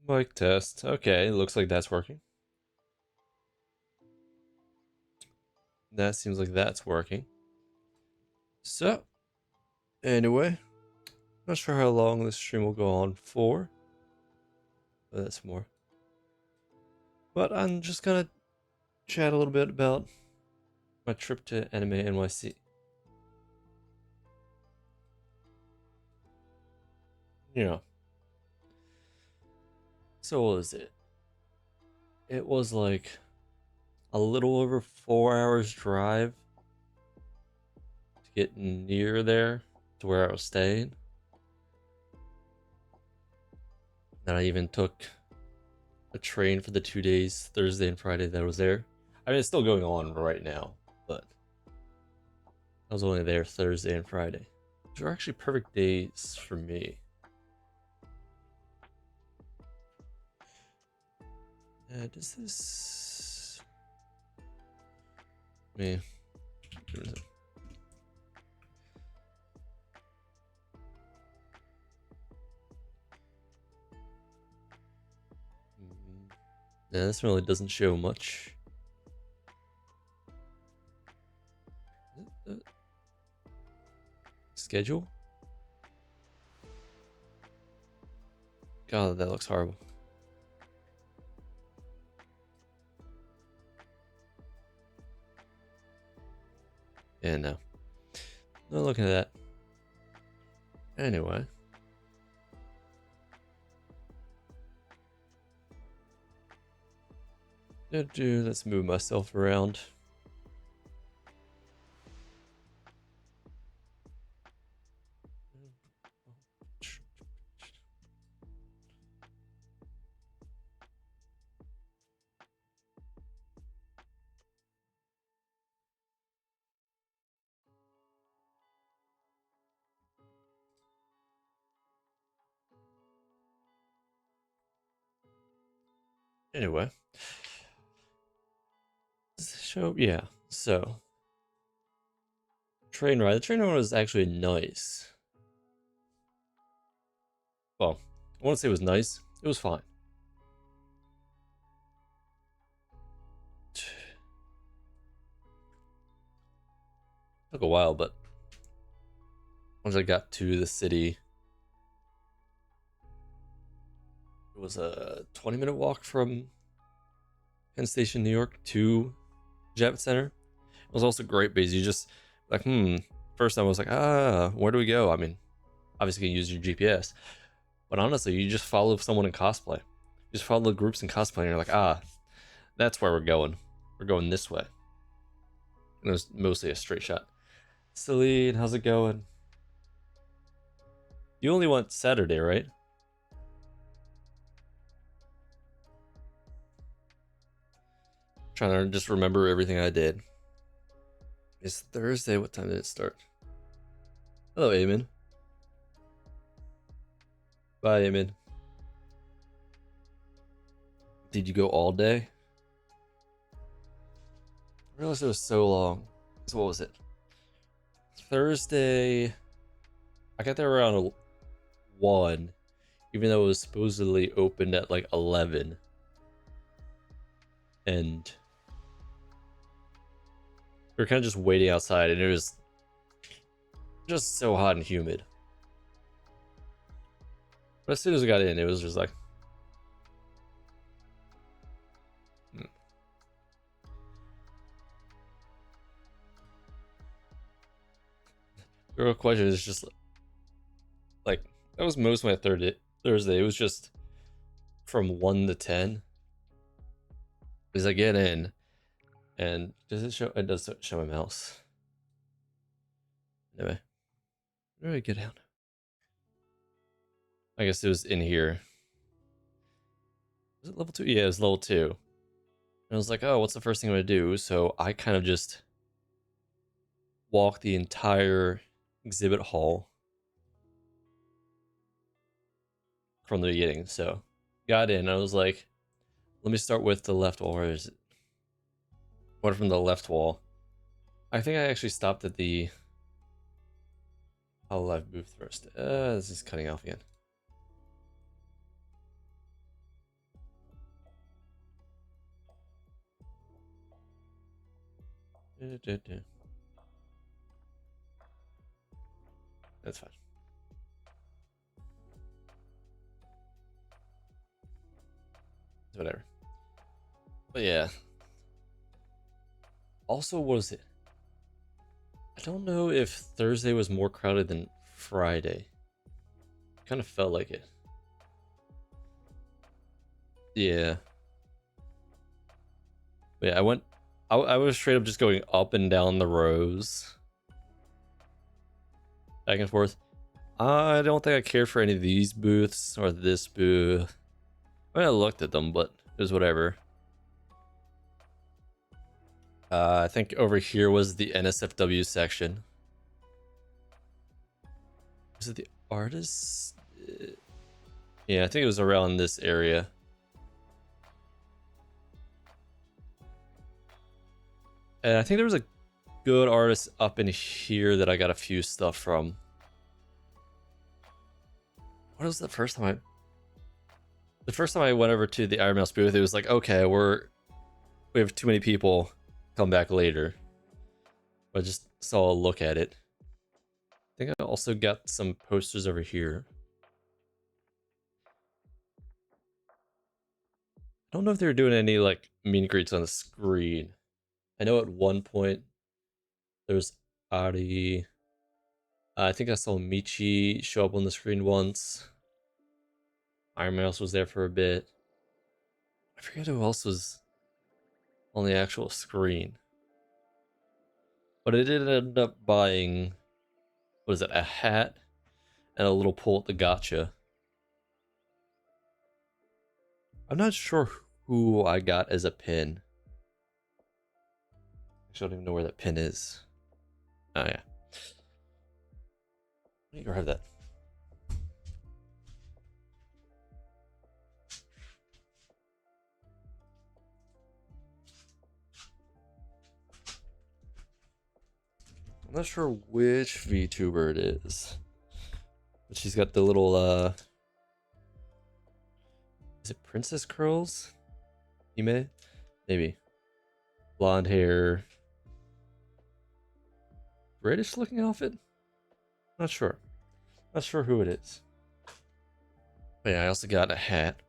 Mic test. Okay, looks like that's working. That seems like that's working. So, anyway, not sure how long this stream will go on for. But that's more. But I'm just gonna chat a little bit about my trip to Anime NYC. You know, so what was it? It was like a little over 4 hours drive to get near there to where I was staying. Then I even took a train for the 2 days, Thursday and Friday, that I was there. I mean, it's still going on right now, but I was only there Thursday and Friday, which are actually perfect days for me. Does this... Me. Yeah, this really doesn't show much. Schedule? God, that looks horrible. Yeah, no. Not looking at that. Anyway. Let's move myself around. Anyway. So, yeah. So, train ride. The train ride was actually nice. Well, I won't say it was nice. It was fine. Took a while, but once I got to the city, it was a 20-minute walk from Penn Station, New York to Javits Center. It was also great because you just like, first time I was like, where do we go? I mean, obviously you can use your GPS, but honestly, you just follow someone in cosplay. You just follow the groups in cosplay, and you're like, that's where we're going. We're going this way. And it was mostly a straight shot. Celine, how's it going? You only went Saturday, right? Trying to just remember everything I did. It's Thursday. What time did it start? Hello, Eamon. Bye, Eamon. Did you go all day? I realized it was so long. So what was it? Thursday. I got there around 1, even though it was supposedly opened at like 11. And we were kind of just waiting outside, and it was just so hot and humid. But as soon as we got in, it was just like, The real question is just like, that was most of my Thursday. It was just from 1 to 10. As I get in, and does it show? It does show my mouse. Anyway, where do I get down? I guess it was in here. Was it level 2? Yeah, it was level 2. And I was like, oh, what's the first thing I'm gonna do? So I kind of just walked the entire exhibit hall from the beginning. So got in, I was like, let me start with the left wall. Where is it? What from the left wall? I think I actually stopped at the live booth first. This is cutting off again. That's fine. Whatever. But yeah. Also, what was it? I don't know if Thursday was more crowded than Friday. Kind of felt like it. Yeah. But yeah, I was straight up just going up and down the rows. Back and forth. I don't think I cared for any of these booths or this booth. I mean, I looked at them, but it was whatever. I think over here was the NSFW section. Was it the artists? Yeah, I think it was around this area. And I think there was a good artist up in here that I got a few stuff from. What was the first time I went over to the Iron Mouse booth, it was like, okay, we have too many people, come back later. I just saw a look at it. I think I also got some posters over here. I don't know if they were doing any like meet and greets on the screen. I know at one point there was Ari. I think I saw Michi show up on the screen once. Iron Mouse was there for a bit. I forget who else was on the actual screen. But I did end up buying, what is it, a hat and a little pull at the gotcha. I'm not sure who I got as a pin. I don't even know where that pin is. Oh yeah. Let me grab that. I'm not sure which VTuber it is. But she's got the little is it Princess Curls? Ime? Maybe. Blonde hair. British looking outfit? Not sure. Not sure who it is. But yeah, I also got a hat.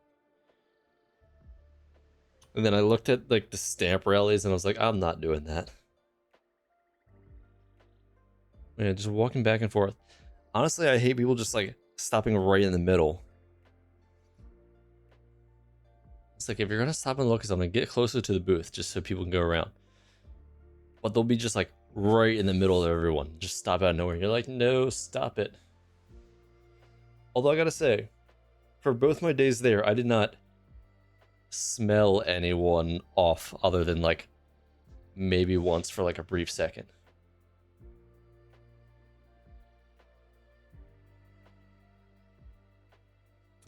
And then I looked at like the stamp rallies and I was like, I'm not doing that. Yeah, just walking back and forth. Honestly, I hate people just like stopping right in the middle. It's like, if you're gonna stop and look at something, get closer to the booth just so people can go around. But they'll be just like right in the middle of everyone. Just stop out of nowhere. You're like, no, stop it. Although I gotta say, for both my days there, I did not smell anyone off other than like maybe once for like a brief second.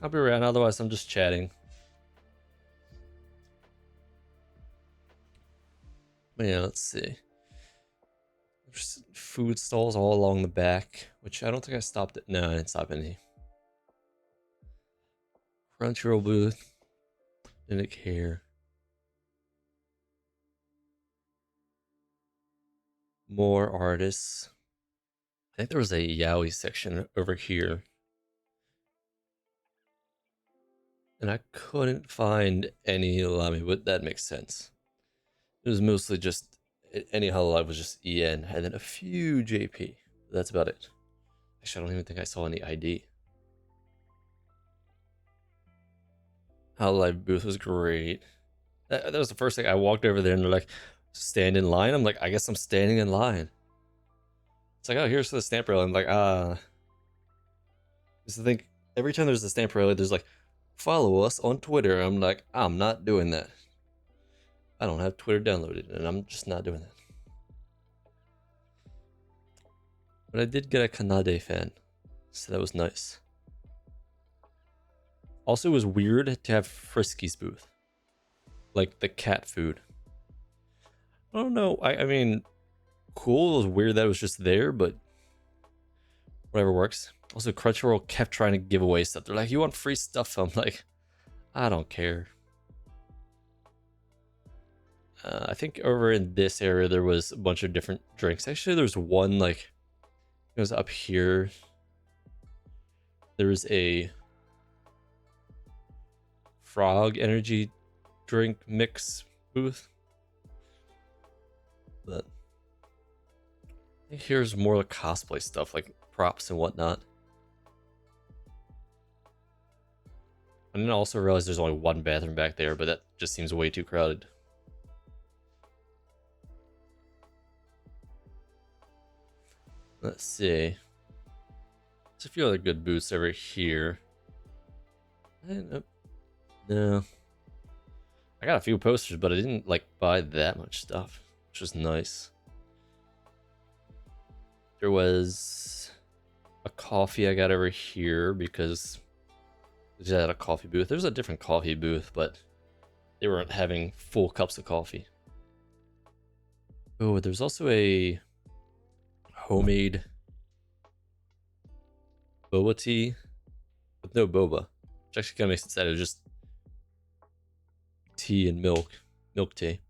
I'll be around, otherwise I'm just chatting. But yeah, let's see. There's food stalls all along the back, which I don't think I stopped at. No, I didn't stop any. Crunchyroll booth. Didn't care. More artists. I think there was a yaoi section over here. And I couldn't find any Lamy, but that makes sense. It was mostly just, any Hololive was just EN, and then a few JP. That's about it. Actually, I don't even think I saw any ID. Hololive booth was great. That was the first thing. I walked over there and they're like, stand in line. I'm like, I guess I'm standing in line. It's like, oh, here's the stamp rally. I'm like, Just to think, every time there's a stamp rally, there's like, follow us on Twitter. I'm like, I'm not doing that. I don't have Twitter downloaded, and I'm just not doing that. But I did get a Kanade fan, so that was nice. Also, it was weird to have Frisky's booth. Like the cat food. I don't know. I mean, cool. It was weird that it was just there, but whatever works. Also, Crunchyroll kept trying to give away stuff. They're like, you want free stuff? I'm like, I don't care. I think over in this area there was a bunch of different drinks. Actually, there's one like it was up here. There's a frog energy drink mix booth. But I think here's more like cosplay stuff, like props and whatnot. I didn't also realize there's only one bathroom back there, but that just seems way too crowded. Let's see. There's a few other good booths over here. No. I got a few posters, but I didn't like buy that much stuff, which was nice. There was a coffee I got over here because they had a coffee booth. There's a different coffee booth, but they weren't having full cups of coffee. Oh, there's also a homemade boba tea with no boba, which actually kind of makes it sad. It was just tea and milk tea.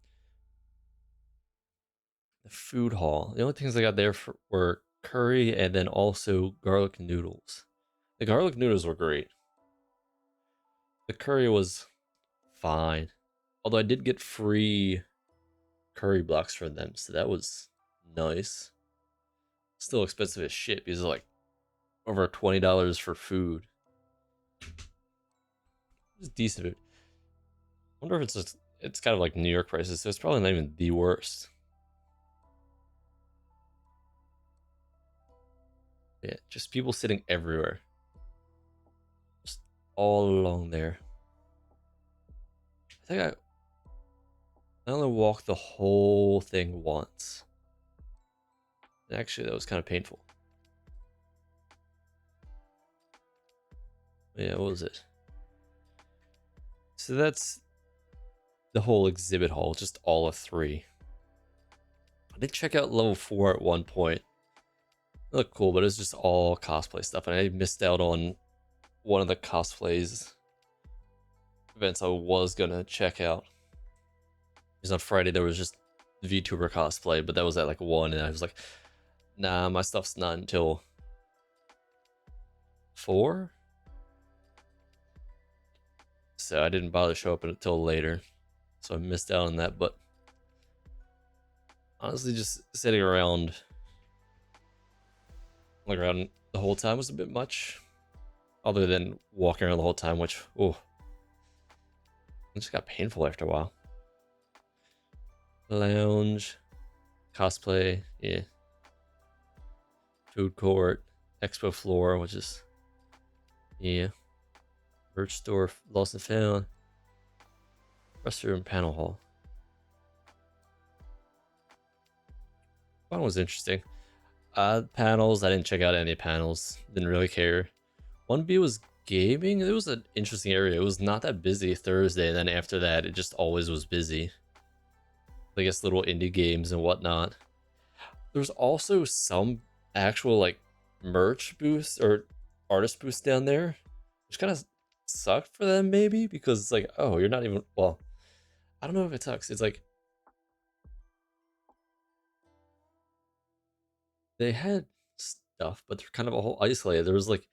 The food hall. The only things I got there were curry and then also garlic noodles. The garlic noodles were great. The curry was fine. Although I did get free curry blocks from them, so that was nice. Still expensive as shit because it's like over $20 for food. It's decent food. I wonder if it's kind of like New York prices, so it's probably not even the worst. Yeah, just people sitting everywhere. Just all along there. I think I only walked the whole thing once. Actually, that was kind of painful. Yeah, what was it? So that's the whole exhibit hall, just all of 3. I did check out level 4 at one point. It looked cool, but it was just all cosplay stuff, and I missed out on one of the cosplays events I was gonna check out. Because on Friday there was just VTuber cosplay, but that was at like 1, and I was like, nah, my stuff's not until 4. So I didn't bother to show up until later. So I missed out on that, but honestly just sitting around the whole time was a bit much. Other than walking around the whole time, which, oh, it just got painful after a while. Lounge, cosplay, yeah. Food court, expo floor, which is, yeah. Merch store, lost and found. Restroom, panel hall. One was interesting. Panels, I didn't check out any panels. Didn't really care. 1B was gaming. It was an interesting area. It was not that busy Thursday, and then after that, it just always was busy. I guess little indie games and whatnot. There's also some actual like merch booths or artist booths down there, which kind of sucked for them maybe, because it's like, oh, you're not even, well, I don't know if it sucks. It's like they had stuff, but they're kind of all isolated. There was like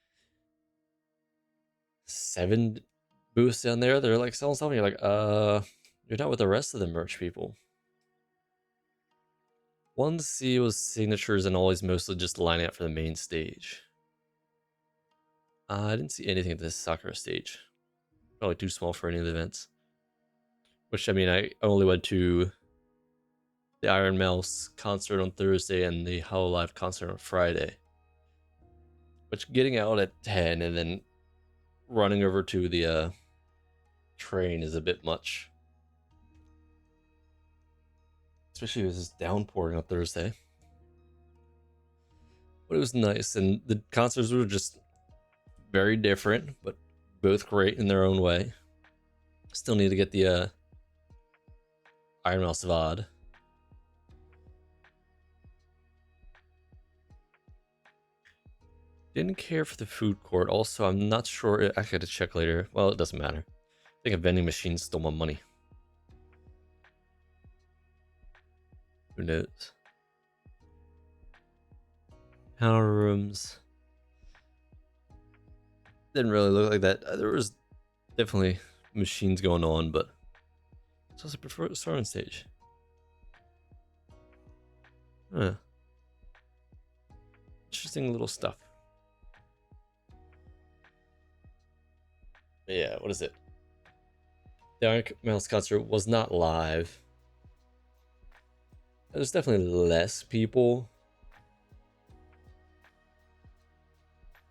7 booths down there. They're like selling stuff, and you're like, you're not with the rest of the merch people. 1C was signatures and always mostly just lining up for the main stage. I didn't see anything at this Sakura stage. Probably too small for any of the events. Which, I mean, I only went to the Iron Mouse concert on Thursday and the Hololive concert on Friday. Which, getting out at 10 and then running over to the train is a bit much. Especially if it's downpouring on Thursday. But it was nice, and the concerts were just very different, but both great in their own way. Still need to get the Iron Mouse VOD. Didn't care for the food court. Also, I'm not sure. I got to check later. Well, it doesn't matter. I think a vending machine stole my money. Who knows? Counter rooms. Didn't really look like that. There was definitely machines going on, but it's also prefer starting stage. Huh. Interesting little stuff. Yeah, what is it? The AnimeNYC concert was not live. There's definitely less people,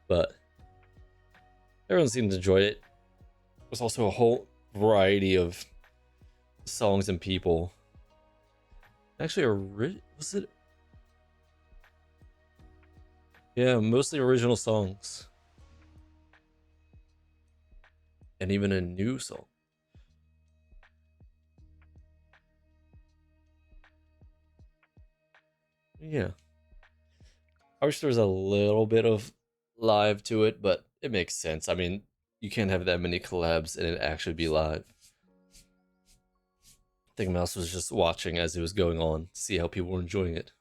but everyone seemed to enjoy it. There was also a whole variety of songs and people. Actually, was it? Yeah, mostly original songs. And even a new song. Yeah. I wish there was a little bit of live to it, but it makes sense. I mean, you can't have that many collabs and it actually be live. I think Mouse was just watching as it was going on, see how people were enjoying it.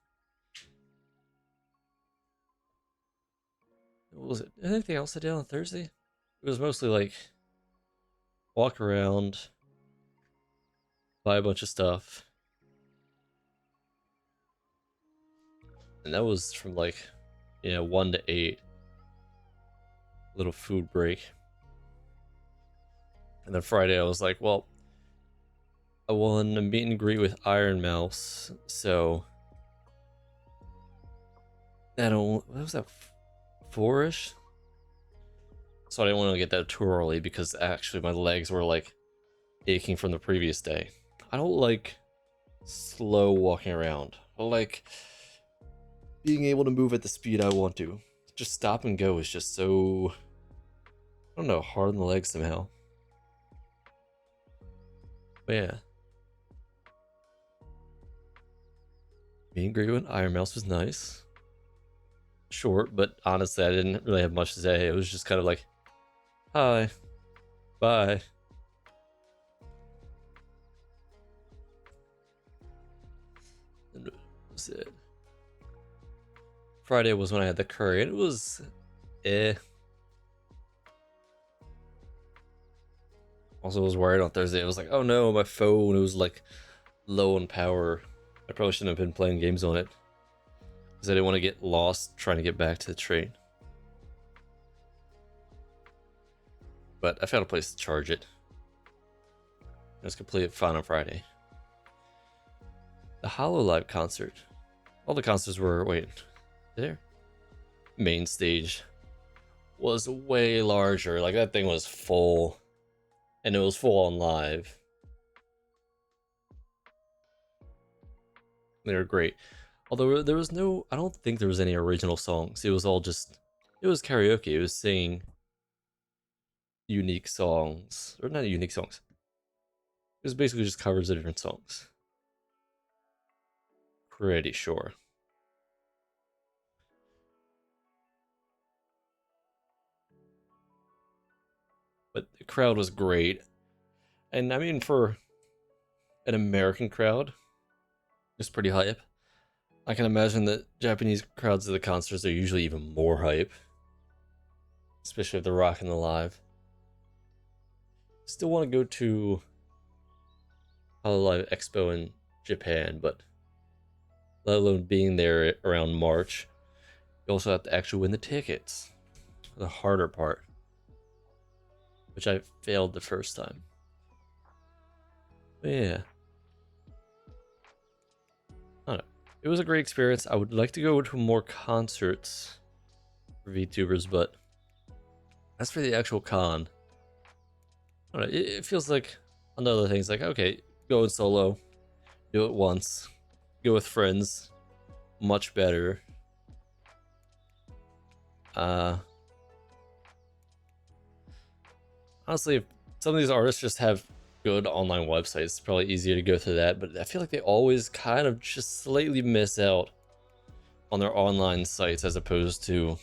What was it? Anything else I did on Thursday? It was mostly like walk around, buy a bunch of stuff. And that was from like, 1 to 8. Little food break. And then Friday I was like, well, I won a meet and greet with Iron Mouse, so what was that, 4-ish? So I didn't want to get that too early because actually my legs were like aching from the previous day. I don't like slow walking around. I like being able to move at the speed I want to. Just stop and go is just so, I don't know, hard on the legs somehow. But yeah. Meet and greet with Iron Mouse was nice. Short, but honestly, I didn't really have much to say. It was just kind of like, hi, bye. And that was it. Friday was when I had the curry, and it was Also, was worried on Thursday. I was like, oh no, my phone, it was like low on power. I probably shouldn't have been playing games on it because I didn't want to get lost trying to get back to the train. But I found a place to charge it. It was completely fine on Friday. The HoloLive concert. All the concerts were, there? Main stage was way larger. Like, that thing was full. And it was full on live. They were great. Although there was I don't think there was any original songs. It was all just, it was karaoke. It was singing unique songs. Or not unique songs. It was basically just covers of different songs. Pretty sure. But the crowd was great. And I mean, for an American crowd, it's pretty hype. I can imagine that Japanese crowds at the concerts are usually even more hype. Especially if they're rocking the live. Still want to go to Hololive Expo in Japan, but let alone being there around March, you also have to actually win the tickets. The harder part. Which I failed the first time. But yeah. I don't know. It was a great experience. I would like to go to more concerts for VTubers, but as for the actual con, I don't know, it feels like another thing's like, okay, go in solo, do it once, go with friends, much better. Honestly, if some of these artists just have good online websites, it's probably easier to go through that, but I feel like they always kind of just slightly miss out on their online sites as opposed to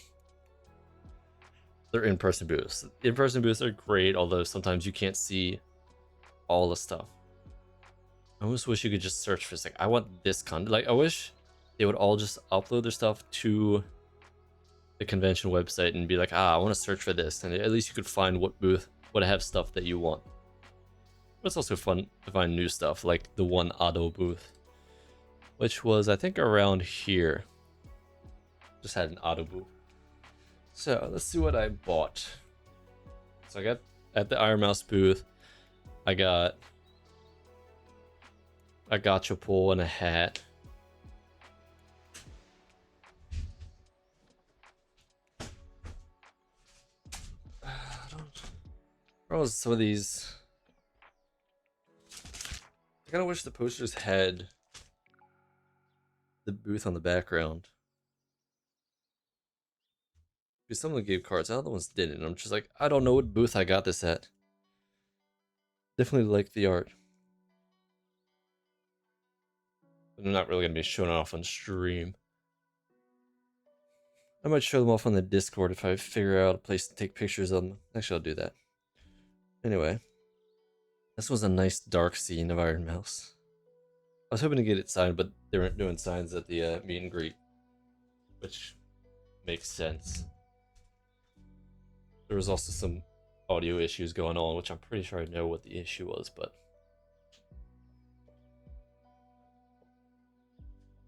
their in-person booths. In-person booths are great, although sometimes you can't see all the stuff. I almost wish you could just search for like, I want this content. Like, I wish they would all just upload their stuff to the convention website and be like, I want to search for this, and at least you could find what booth would have stuff that you want. But it's also fun to find new stuff, like the one auto booth, which was, I think, around here. Just had an auto booth. So let's see what I bought. So I got at the Iron Mouse booth, I got a gacha pole and a hat. Where was some of these? I kinda wish the posters had the booth on the background. Because some of them gave cards, other ones didn't. I'm just like, I don't know what booth I got this at. Definitely like the art. But I'm not really gonna be showing it off on stream. I might show them off on the Discord if I figure out a place to take pictures of them. Actually, I'll do that. Anyway, this was a nice dark scene of Iron Mouse. I was hoping to get it signed, but they weren't doing signs at the meet and greet, which makes sense. There was also some audio issues going on, which I'm pretty sure I know what the issue was, but...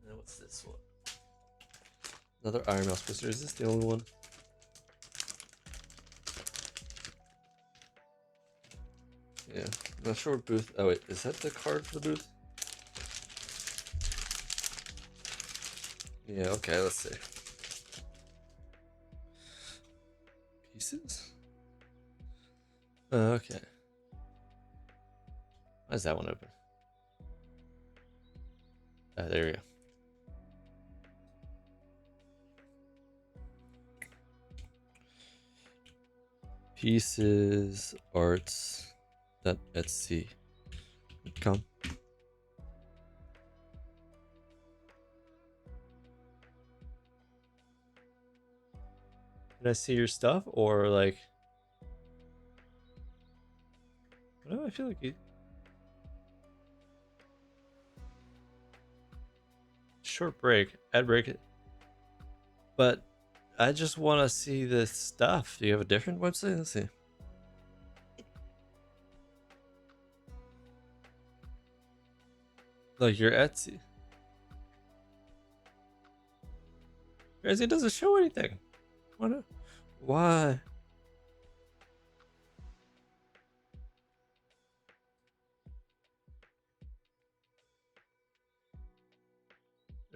And what's this one? Another Iron Mouse poster. Is this the only one? Yeah, I'm not sure what booth. Oh wait, is that the card for the booth? Yeah, okay, let's see. Pieces? Okay. Why is that one open? Ah, there we go. Pieces, arts, .etsy.com. Can I see your stuff, or like? I feel like you. Short break, ad break. But I just want to see this stuff. Do you have a different website? Let's see. Like your Etsy. Your Etsy doesn't show anything. Why?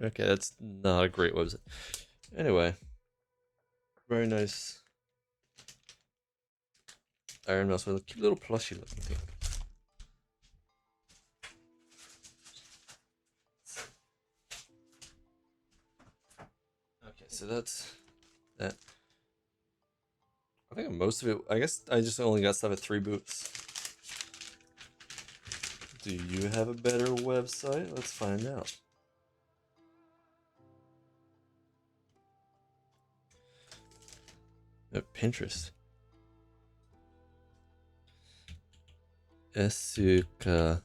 Okay, that's not a great website. Anyway, very nice Iron Mouse with a cute little plushie looking thing. Okay, so that's that. I think most of it, I guess I just only got stuff at 3 booths. Do you have a better website? Let's find out. Pinterest. Esuka.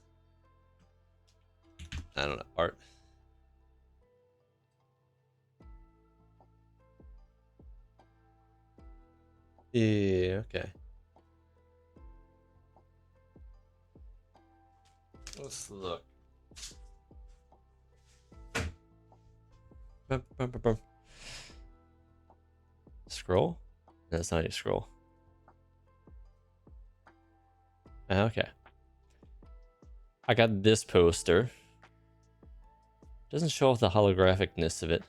I don't know. Art. Yeah, okay. Let's look. Scroll? No, that's not a scroll. Okay. I got this poster. Doesn't show off the holographicness of it.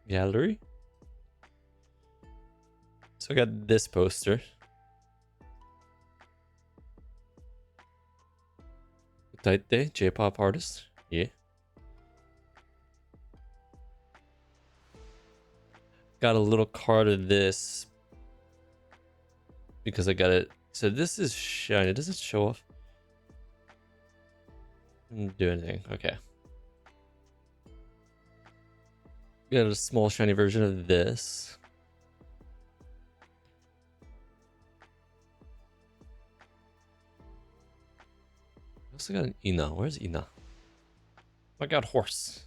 Gallery. So I got this poster. Tight Day, J-pop artist. Yeah. Got a little card of this because I got it. So this is shiny. Does it show off? Didn't do anything. Okay. Got a small shiny version of this. also got an Ina. Where's Ina? Oh, I got horse.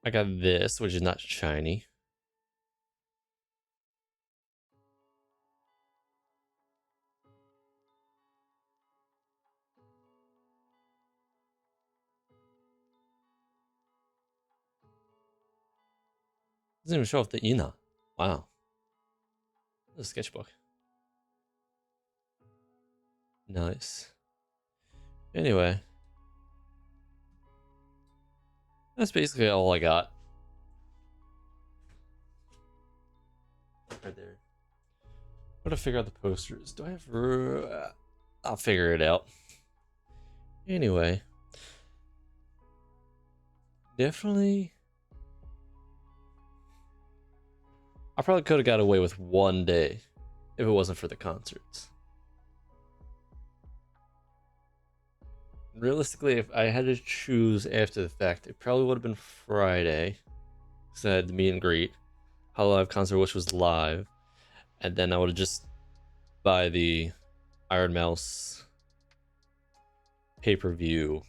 I got this, which is not shiny. Doesn't even show off the Ina. Wow. A sketchbook. Nice. Anyway. That's basically all I got. Right there. Gotta figure out the posters. Do I have... I'll figure it out. Anyway. Definitely... I probably could have got away with one day if it wasn't for the concerts. Realistically, if I had to choose after the fact, it probably would have been Friday. Because I had the meet and greet. Hololive concert, which was live. And then I would have just buy the Iron Mouse pay-per-view.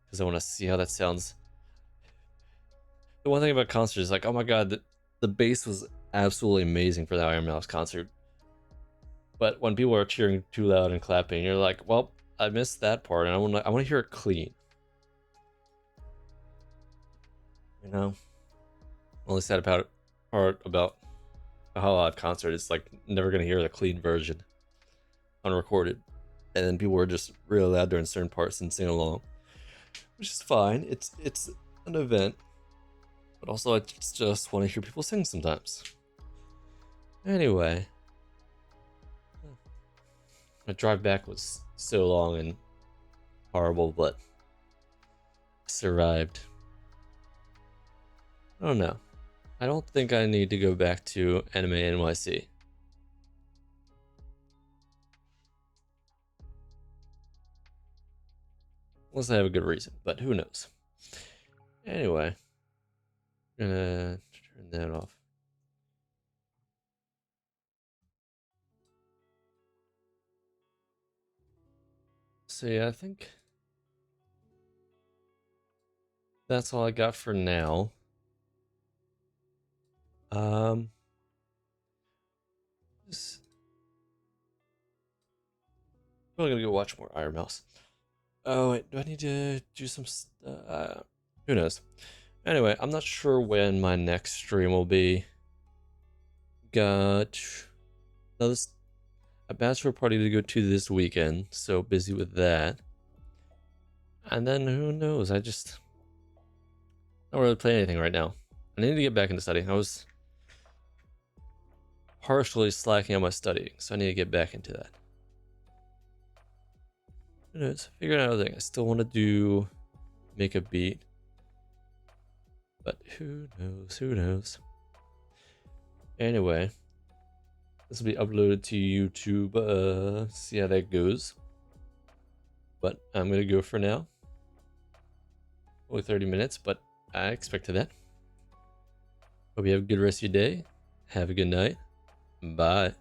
Because I want to see how that sounds. The one thing about concerts is like, oh my god, the bass was absolutely amazing for the Iron Mouse concert. But when people are cheering too loud and clapping, you're like, well, I missed that part, and I want to hear it clean. You know, only sad part about a Hololive concert is like never gonna hear the clean version unrecorded, and then people were just real loud during certain parts and sing along, which is fine. It's an event. But also, I just want to hear people sing sometimes. Anyway. My drive back was so long and horrible, but survived. I don't know. I don't think I need to go back to AnimeNYC. Unless I have a good reason, but who knows. Anyway. I'm gonna turn that off. So yeah, I think that's all I got for now. Just probably gonna go watch more Iron Mouse. Oh wait, do I need to do some? Who knows? Anyway, I'm not sure when my next stream will be. Got a bachelor party to go to this weekend, so busy with that. And then who knows? I just don't really play anything right now. I need to get back into studying. I was partially slacking on my studying, so I need to get back into that. Who knows? Figuring out another thing. I still want to make a beat. But who knows? Who knows? Anyway, this will be uploaded to YouTube. See how that goes. But I'm going to go for now. Only 30 minutes, but I expected that. Hope you have a good rest of your day. Have a good night. Bye.